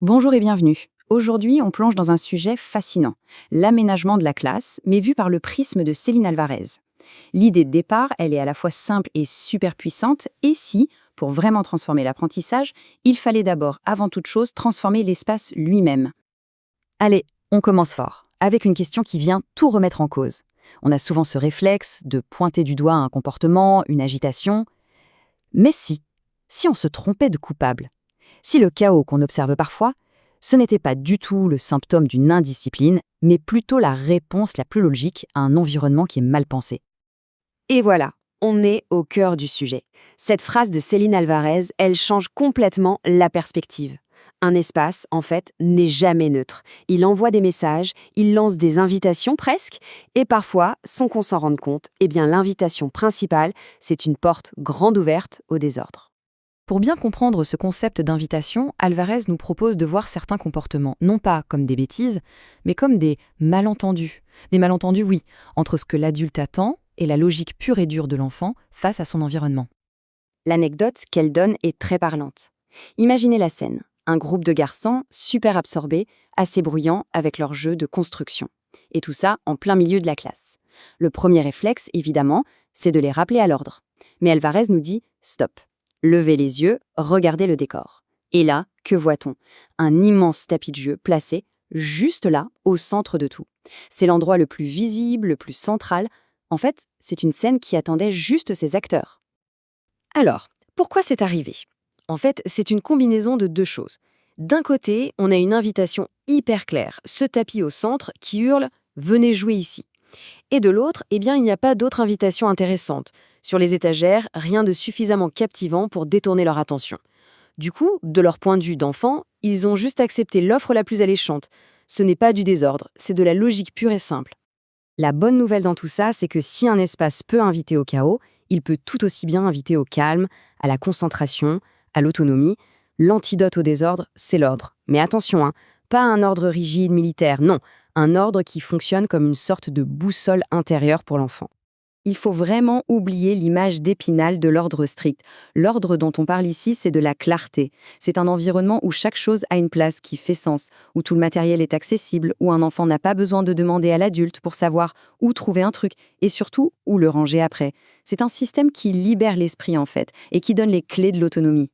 Bonjour et bienvenue. Aujourd'hui, on plonge dans un sujet fascinant, l'aménagement de la classe, mais vu par le prisme de Céline Alvarez. L'idée de départ, elle est à la fois simple et super puissante, et si, pour vraiment transformer l'apprentissage, il fallait d'abord, avant toute chose, transformer l'espace lui-même. Allez, on commence fort, avec une question qui vient tout remettre en cause. On a souvent ce réflexe de pointer du doigt un comportement, une agitation. Mais si on se trompait de coupable, si le chaos qu'on observe parfois, ce n'était pas du tout le symptôme d'une indiscipline, mais plutôt la réponse la plus logique à un environnement qui est mal pensé. Et voilà, on est au cœur du sujet. Cette phrase de Céline Alvarez, elle change complètement la perspective. Un espace, en fait, n'est jamais neutre. Il envoie des messages, il lance des invitations presque, et parfois, sans qu'on s'en rende compte, eh bien l'invitation principale, c'est une porte grande ouverte au désordre. Pour bien comprendre ce concept d'invitation, Alvarez nous propose de voir certains comportements, non pas comme des bêtises, mais comme des malentendus. Des malentendus, oui, entre ce que l'adulte attend et la logique pure et dure de l'enfant face à son environnement. L'anecdote qu'elle donne est très parlante. Imaginez la scène. Un groupe de garçons super absorbés, assez bruyants avec leur jeu de construction. Et tout ça en plein milieu de la classe. Le premier réflexe, évidemment, c'est de les rappeler à l'ordre. Mais Alvarez nous dit « stop ». Levez les yeux, regardez le décor. Et là, que voit-on? Un immense tapis de jeu placé juste là, au centre de tout. C'est l'endroit le plus visible, le plus central. En fait, c'est une scène qui attendait juste ses acteurs. Alors, pourquoi c'est arrivé? En fait, c'est une combinaison de deux choses. D'un côté, on a une invitation hyper claire, ce tapis au centre qui hurle « Venez jouer ici ». Et de l'autre, eh bien, il n'y a pas d'autre invitation intéressante. Sur les étagères, rien de suffisamment captivant pour détourner leur attention. Du coup, de leur point de vue d'enfant, ils ont juste accepté l'offre la plus alléchante. Ce n'est pas du désordre, c'est de la logique pure et simple. La bonne nouvelle dans tout ça, c'est que si un espace peut inviter au chaos, il peut tout aussi bien inviter au calme, à la concentration, à l'autonomie. L'antidote au désordre, c'est l'ordre. Mais attention, pas un ordre rigide militaire, non, un ordre qui fonctionne comme une sorte de boussole intérieure pour l'enfant. Il faut vraiment oublier l'image d'Épinal de l'ordre strict. L'ordre dont on parle ici, c'est de la clarté. C'est un environnement où chaque chose a une place qui fait sens, où tout le matériel est accessible, où un enfant n'a pas besoin de demander à l'adulte pour savoir où trouver un truc, et surtout où le ranger après. C'est un système qui libère l'esprit en fait, et qui donne les clés de l'autonomie.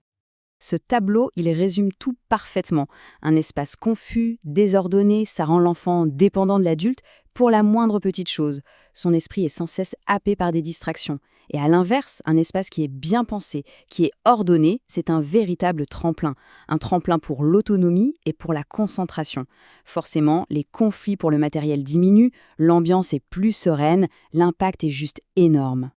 Ce tableau, il résume tout parfaitement. Un espace confus, désordonné, ça rend l'enfant dépendant de l'adulte pour la moindre petite chose. Son esprit est sans cesse happé par des distractions. Et à l'inverse, un espace qui est bien pensé, qui est ordonné, c'est un véritable tremplin. Un tremplin pour l'autonomie et pour la concentration. Forcément, les conflits pour le matériel diminuent, l'ambiance est plus sereine, l'impact est juste énorme.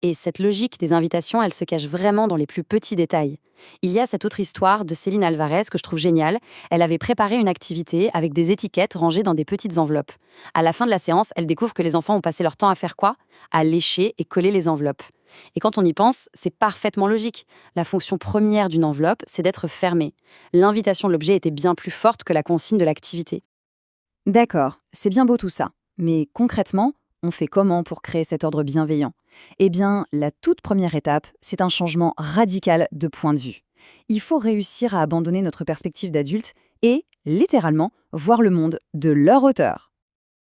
Et cette logique des invitations, elle se cache vraiment dans les plus petits détails. Il y a cette autre histoire de Céline Alvarez que je trouve géniale. Elle avait préparé une activité avec des étiquettes rangées dans des petites enveloppes. À la fin de la séance, elle découvre que les enfants ont passé leur temps à faire quoi? À lécher et coller les enveloppes. Et quand on y pense, c'est parfaitement logique. La fonction première d'une enveloppe, c'est d'être fermée. L'invitation de l'objet était bien plus forte que la consigne de l'activité. D'accord, c'est bien beau tout ça. Mais concrètement, on fait comment pour créer cet ordre bienveillant? Eh bien, la toute première étape, c'est un changement radical de point de vue. Il faut réussir à abandonner notre perspective d'adulte et, littéralement, voir le monde de leur hauteur.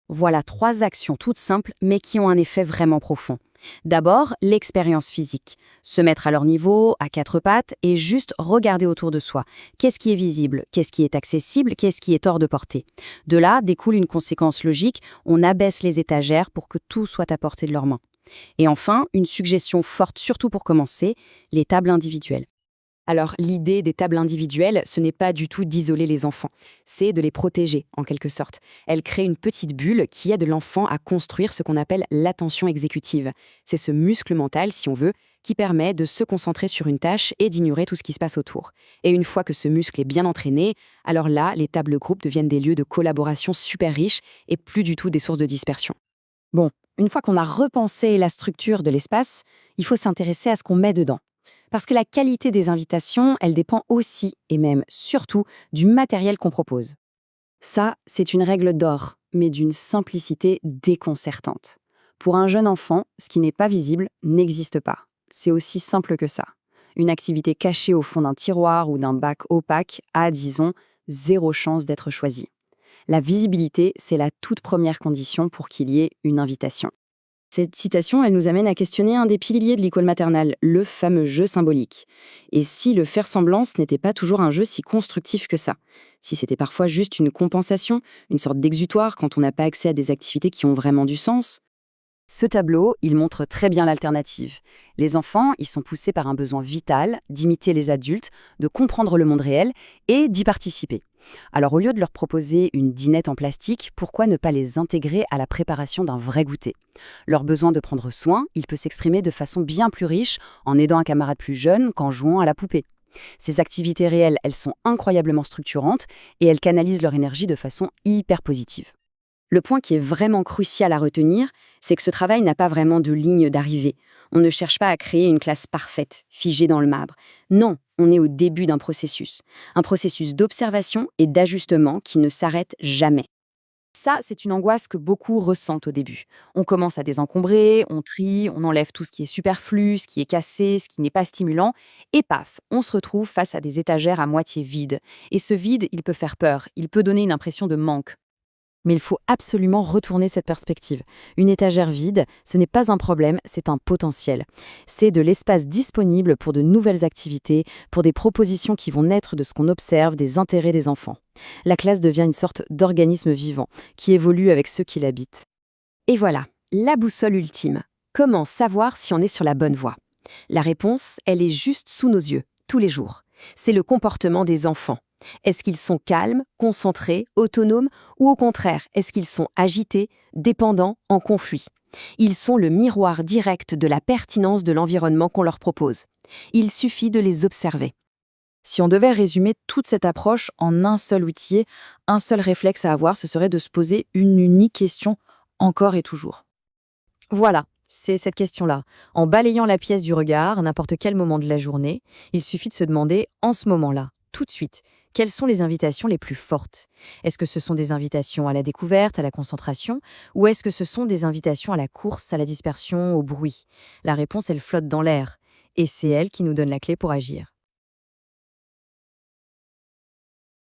Voilà 3 actions toutes simples, mais qui ont un effet vraiment profond. D'abord, l'expérience physique. Se mettre à leur niveau, à 4 pattes, et juste regarder autour de soi. Qu'est-ce qui est visible? Qu'est-ce qui est accessible? Qu'est-ce qui est hors de portée? De là découle une conséquence logique, on abaisse les étagères pour que tout soit à portée de leurs mains. Et enfin, une suggestion forte, surtout pour commencer, les tables individuelles. Alors, l'idée des tables individuelles, ce n'est pas du tout d'isoler les enfants, c'est de les protéger, en quelque sorte. Elle crée une petite bulle qui aide l'enfant à construire ce qu'on appelle l'attention exécutive. C'est ce muscle mental, si on veut, qui permet de se concentrer sur une tâche et d'ignorer tout ce qui se passe autour. Et une fois que ce muscle est bien entraîné, alors là, les tables groupes deviennent des lieux de collaboration super riches et plus du tout des sources de dispersion. Bon, une fois qu'on a repensé la structure de l'espace, il faut s'intéresser à ce qu'on met dedans. Parce que la qualité des invitations, elle dépend aussi, et même surtout, du matériel qu'on propose. Ça, c'est une règle d'or, mais d'une simplicité déconcertante. Pour un jeune enfant, ce qui n'est pas visible n'existe pas. C'est aussi simple que ça. Une activité cachée au fond d'un tiroir ou d'un bac opaque a, disons, zéro chance d'être choisi. La visibilité, c'est la toute première condition pour qu'il y ait une invitation. Cette citation, elle nous amène à questionner un des piliers de l'école maternelle, le fameux jeu symbolique. Et si le faire-semblance n'était pas toujours un jeu si constructif que ça? Si c'était parfois juste une compensation, une sorte d'exutoire quand on n'a pas accès à des activités qui ont vraiment du sens? Ce tableau, il montre très bien l'alternative. Les enfants, ils sont poussés par un besoin vital d'imiter les adultes, de comprendre le monde réel et d'y participer. Alors au lieu de leur proposer une dinette en plastique, pourquoi ne pas les intégrer à la préparation d'un vrai goûter? Leur besoin de prendre soin, il peut s'exprimer de façon bien plus riche en aidant un camarade plus jeune qu'en jouant à la poupée. Ces activités réelles, elles sont incroyablement structurantes et elles canalisent leur énergie de façon hyper positive. Le point qui est vraiment crucial à retenir, c'est que ce travail n'a pas vraiment de ligne d'arrivée. On ne cherche pas à créer une classe parfaite, figée dans le marbre. Non, on est au début d'un processus. Un processus d'observation et d'ajustement qui ne s'arrête jamais. Ça, c'est une angoisse que beaucoup ressentent au début. On commence à désencombrer, on trie, on enlève tout ce qui est superflu, ce qui est cassé, ce qui n'est pas stimulant, et paf, on se retrouve face à des étagères à moitié vides. Et ce vide, il peut faire peur, il peut donner une impression de manque. Mais il faut absolument retourner cette perspective. Une étagère vide, ce n'est pas un problème, c'est un potentiel. C'est de l'espace disponible pour de nouvelles activités, pour des propositions qui vont naître de ce qu'on observe, des intérêts des enfants. La classe devient une sorte d'organisme vivant, qui évolue avec ceux qui l'habitent. Et voilà, la boussole ultime. Comment savoir si on est sur la bonne voie? La réponse, elle est juste sous nos yeux, tous les jours. C'est le comportement des enfants. Est-ce qu'ils sont calmes, concentrés, autonomes, ou au contraire, est-ce qu'ils sont agités, dépendants, en conflit? Ils sont le miroir direct de la pertinence de l'environnement qu'on leur propose. Il suffit de les observer. Si on devait résumer toute cette approche en un seul outil, un seul réflexe à avoir, ce serait de se poser une unique question, encore et toujours. Voilà, c'est cette question-là. En balayant la pièce du regard, à n'importe quel moment de la journée, il suffit de se demander, en ce moment-là, tout de suite, quelles sont les invitations les plus fortes? Est-ce que ce sont des invitations à la découverte, à la concentration, ou est-ce que ce sont des invitations à la course, à la dispersion, au bruit? La réponse, elle flotte dans l'air, et c'est elle qui nous donne la clé pour agir.